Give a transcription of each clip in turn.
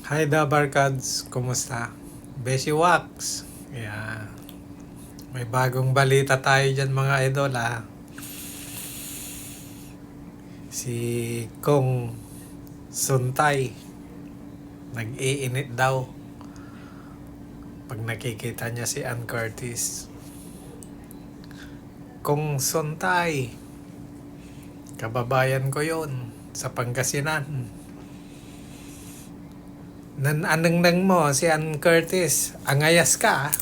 Hi da Barkads, kumusta? Beshi Wax. Yeah. May bagong balita tayo dyan mga idol Si Kong Suntay nag-iinit daw pag nakikita niya si Ann Curtis. Kong Suntay, kababayan ko yon sa Pangasinan. Anong nang mo si Ann Curtis, angayas ka.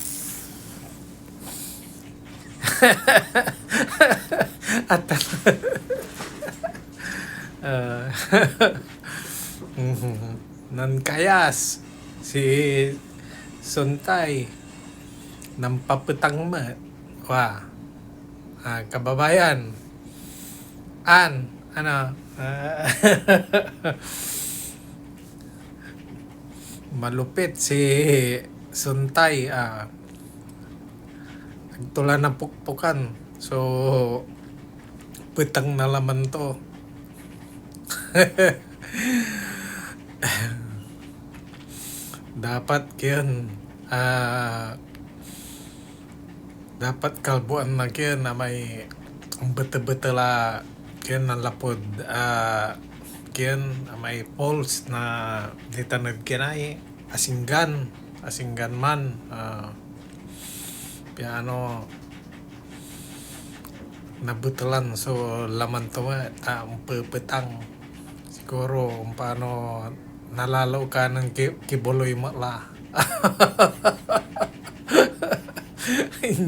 At nankayas si Suntay ng paputang mo. Kababayan ano malupit si Suntay nagtula ng pukpukan, so putang na laman to. Dapat yun dapat kalbuan na yun na may betul-betul yun na lapod yun may poles na ditanod kinay asinggan man piano nabutulan, so laman to petang siguro kung paano nalalaw ka ng kibuloy mala.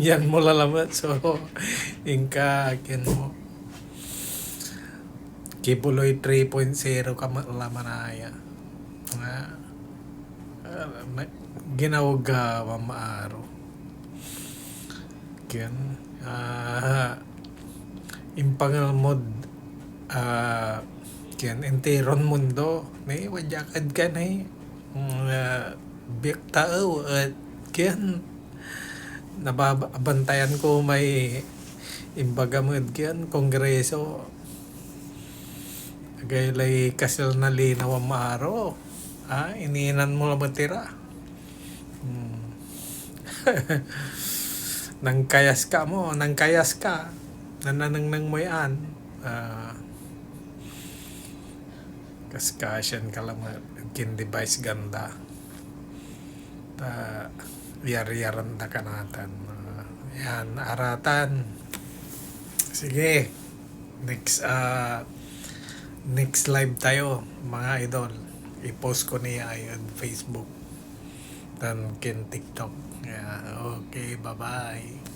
Yan mo lalamat, so inka kin mo kibuloy 3.0 ka malamanaya ginawag ka mamaaro kin impangal mod kin enteron mundo may wajakad ka na biyak tao at kin nababantayan ko may imbaga mo kin kongreso gaylay kasal na linaw ang maaro iniinan mo lang matira. nang kayas ka nananang mo yan kaskasyan ka lang kin device ganda yar-yaran na kanatan yan aratan. Sige, next live tayo mga idol, i-post ko niya ayun Facebook dan kin TikTok. Okay, bye bye.